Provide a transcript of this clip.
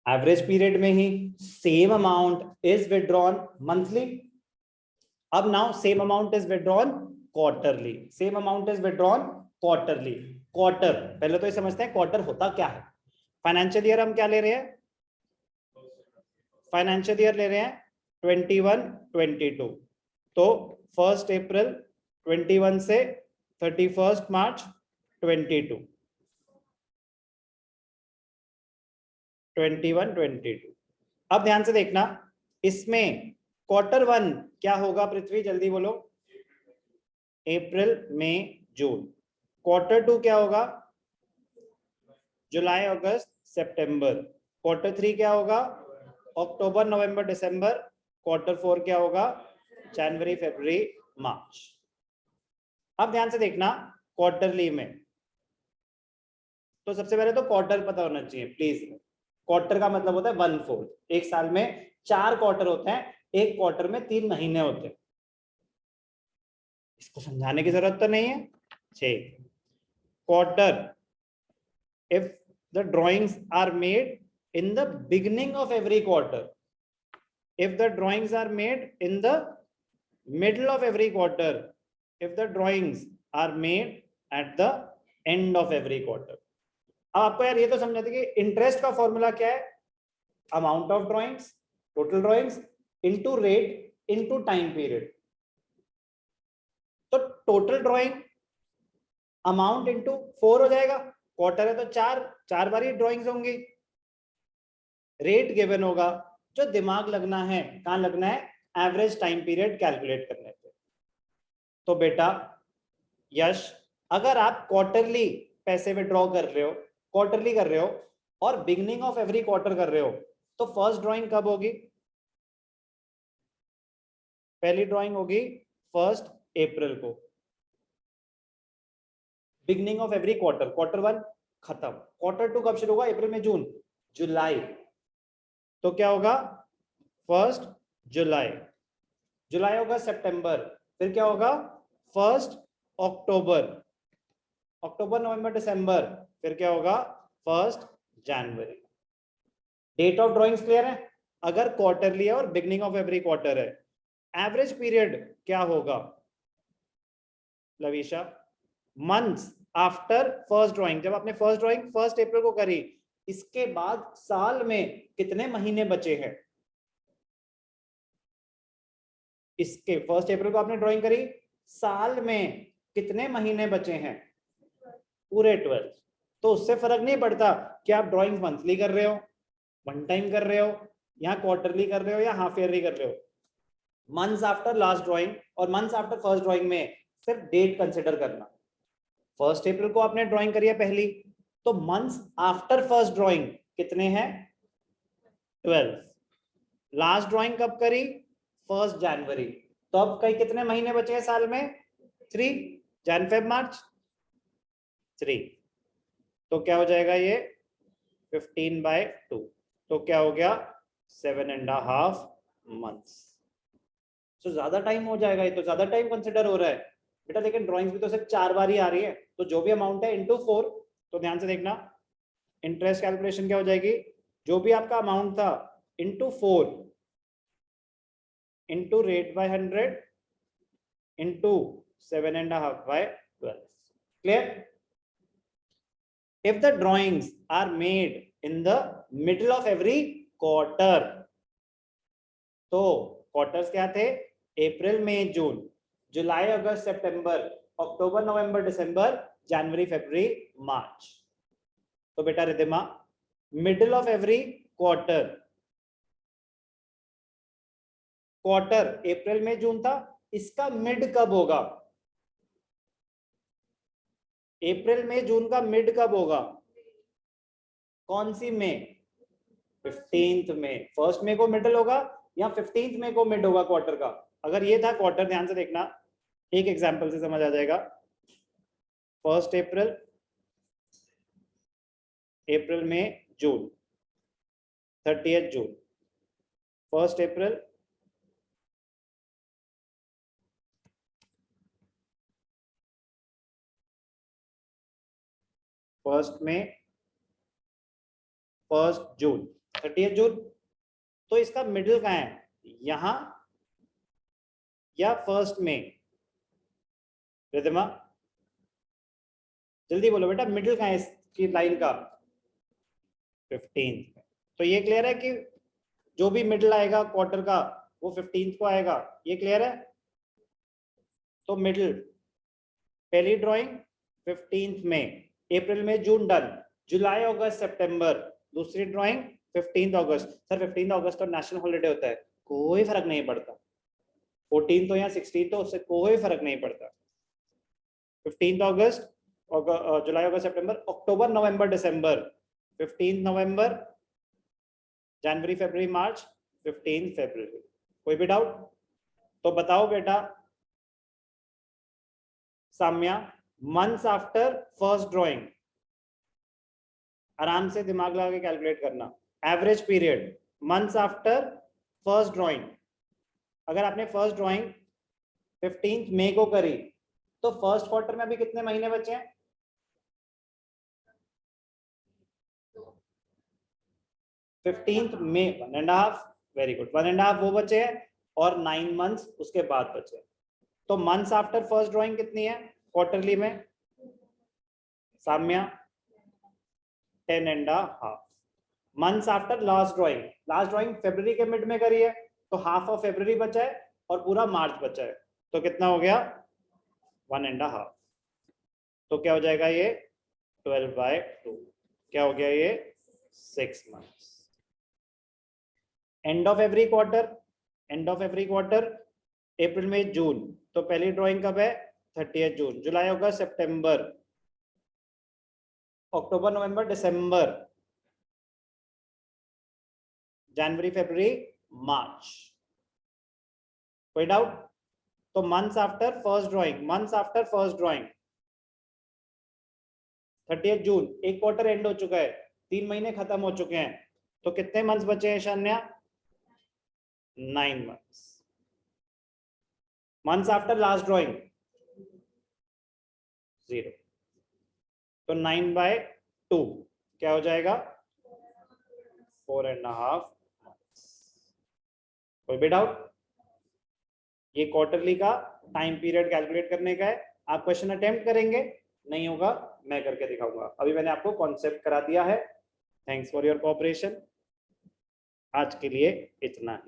Average period में ही same amount is withdrawn monthly. अब now same amount is withdrawn quarterly. Same amount is withdrawn quarterly. Quarter पहले तो ये समझते हैं क्वार्टर होता क्या है. फाइनेंशियल ईयर हम क्या ले रहे हैं? फाइनेंशियल ईयर ले रहे हैं 21-22. तो 1 अप्रैल 21 से 31 मार्च 22. 21-22. अब ध्यान से देखना, इसमें क्वार्टर 1 क्या होगा पृथ्वी, जल्दी बोलो. अप्रैल मई जून. क्वार्टर 2 क्या होगा? जुलाई अगस्त सितंबर. क्वार्टर 3 क्या होगा? अक्टूबर नवंबर दिसंबर. क्वार्टर 4 क्या होगा? जनवरी फरवरी मार्च. अब ध्यान से देखना क्वार्टरली में, तो सबसे पहले तो क्वार्टर पता होना चाहिए प्लीज. क्वार्टर का मतलब होता है 1/4. एक साल में 4 क्वार्टर होते हैं, एक क्वार्टर में 3 महीने होते हैं. इसको समझाने की जरूरत तो नहीं है. ठीक. Quarter, if the drawings are made in the beginning of every quarter, if the drawings are made in the middle of every quarter, if the drawings are made at the end of every quarter. अब आपको यार ये तो समझना था कि interest का formula क्या है? Amount of drawings, total drawings into rate into time period. तो टोटल ड्रॉइंग अमाउंट इनटू 4 हो जाएगा. क्वार्टर है तो 4 बार ही ड्रॉइंग्स होंगी. रेट गिवन होगा. जो दिमाग लगना है कहां लगना है? एवरेज टाइम पीरियड कैलकुलेट करने पे. तो बेटा यश, अगर आप क्वार्टरली पैसे विड्रॉ कर रहे हो, क्वार्टरली कर रहे हो और बिगनिंग ऑफ एवरी क्वार्टर कर रहे हो, तो फर्स्ट ड्राइंग कब होगी? पहली ड्राइंग होगी 1 अप्रैल को. Beginning of every quarter, quarter 1 खत्म. क्वार्टर 2 कब शुरू होगा? अप्रैल में जून जुलाई. तो क्या होगा? 1 जुलाई. जुलाई होगा सितंबर. फिर क्या होगा? 1 अक्टूबर. अक्टूबर नवंबर दिसंबर. फिर क्या होगा? 1 जनवरी. डेट ऑफ ड्रॉइंग्स क्लियर है? अगर क्वार्टरली है और बिगनिंग ऑफ एवरी क्वार्टर है. एवरेज पीरियड क्या होगा Lavisha? Months after first drawing. जब आपने फर्स्ट ड्राइंग 1 अप्रैल को करी, इसके बाद साल में कितने महीने बचे हैं? इसके 1 अप्रैल को आपने ड्राइंग करी, साल में कितने महीने बचे हैं? पूरे 12. तो उससे फर्क नहीं पड़ता कि आप ड्राइंग मंथली कर रहे हो, वन टाइम कर रहे हो, या क्वार्टरली कर रहे हो, या हाफ ईयरली कर रहे हो. मंथ्स आफ्टर लास्ट ड्राइंग और मंथ्स आफ्टर फर्स्ट ड्राइंग में सिर्फ डेट कंसिडर करना. 1 अप्रैल को आपने ड्राइंग करी है पहली, तो मंथ्स आफ्टर फर्स्ट ड्राइंग कितने हैं? 12. लास्ट ड्राइंग कब करी? 1 जनवरी. तो अब कई कितने महीने बचे हैं साल में? 3. जन फेब मार्च 3. तो क्या हो जाएगा ये? 15/2. तो क्या हो गया? 7.5 मंथ्स. तो ज्यादा टाइम हो जाएगा. ये तो ज्यादा टाइम कंसिडर हो रहा है बेटा, लेकिन ड्राइंग्स भी तो सिर्फ 4 बार ही आ रही है. तो जो भी अमाउंट है इनटू 4. तो ध्यान से देखना, इंटरेस्ट कैलकुलेशन क्या हो जाएगी? जो भी आपका अमाउंट था into 4 into rate by 100 into 7.5/12. Clear? If the drawings are made in the middle of every quarter, तो क्वार्टर्स क्या थे? अप्रैल मई जून, जुलाई अगस्त सितंबर, अक्टूबर नवंबर दिसंबर, जनवरी फरवरी मार्च. तो बेटा Riddhima, middle of every quarter, quarter अप्रैल में जून था, इसका मिड कब होगा? अप्रैल में जून का मिड कब होगा? कौन सी में? 15th में. 1 मई को मिडल होगा या 15th मई को मिड होगा क्वार्टर का? अगर ये था क्वार्टर, ध्यान से देखना, एक एग्जांपल से समझ आ जाएगा. 1 अप्रैल, अप्रैल में जून, 30th जून, 1 अप्रैल, 1 मई, 1 जून. 30 जून। तो इसका मिडिल कहाँ है, यहां या 1 मई? रिद्धिमा जल्दी बोलो बेटा, मिडिल कहाँ है इसकी लाइन का? 15। तो ये क्लियर है कि जो भी मिडिल आएगा क्वार्टर का वो 15 को आएगा, ये क्लियर है? तो मिडिल पहली ड्राइंग 15 में, अप्रैल में जून डन, जुलाई अगस्त सितंबर दूसरी ड्राइंग 15 अगस्त। सर 15 अगस्त तो नेशनल हॉलिडे होता है, कोई फर्क नहीं पड़ता, 14 तो या 16 तो उससे कोई फर्क नहीं पड़ता। 15 अगस्त, जुलाई अगस्त सितंबर, अक्टूबर नवंबर दिसंबर 15 नवंबर, जनवरी फरवरी मार्च 15 फरवरी। कोई भी डाउट? तो बताओ बेटा Samya, months after first drawing, आराम से दिमाग लगा के कैलकुलेट करना। Average period months after first drawing, अगर आपने फर्स्ट ड्राइंग 15 मई को करी तो फर्स्ट क्वार्टर में अभी कितने महीने बचे हैं? 15 मई 1.5, वेरी गुड, 1.5 वो बचे हैं और 9 मंथ्स उसके बाद बचे। तो मंथ्स आफ्टर फर्स्ट ड्राइंग कितनी है क्वार्टरली में Samya? 10.5। Months after last drawing, last drawing फरवरी के मिड में करी है तो हाफ ऑफ फरवरी बचा है और पूरा मार्च बचा है, तो कितना हो गया? 1.5। तो क्या हो जाएगा ये 12/2, क्या हो गया ये 6 months. End of every quarter, end of every quarter अप्रैल में जून, तो पहली ड्राइंग कब है? 30 जून, जुलाई अगस्त सितंबर, अक्टूबर नवंबर दिसंबर, जनवरी फरवरी मार्च। कोई डाउट? तो months after first drawing, months after first drawing 30 जून, एक क्वार्टर एंड हो चुका है, 3 महीने खत्म हो चुके हैं, तो कितने मंथ्स बचे हैं शान्या? 9 months. Months after last drawing 0, तो 9/2 क्या हो जाएगा? 4.5 मंथ्स। कोई भी डाउट? ये क्वार्टरली का टाइम पीरियड कैलकुलेट करने का है। आप क्वेश्चन अटेम्प्ट करेंगे, नहीं होगा मैं करके दिखाऊंगा। अभी मैंने आपको कॉन्सेप्ट करा दिया है। Thanks for your cooperation. आज के लिए इतना ही।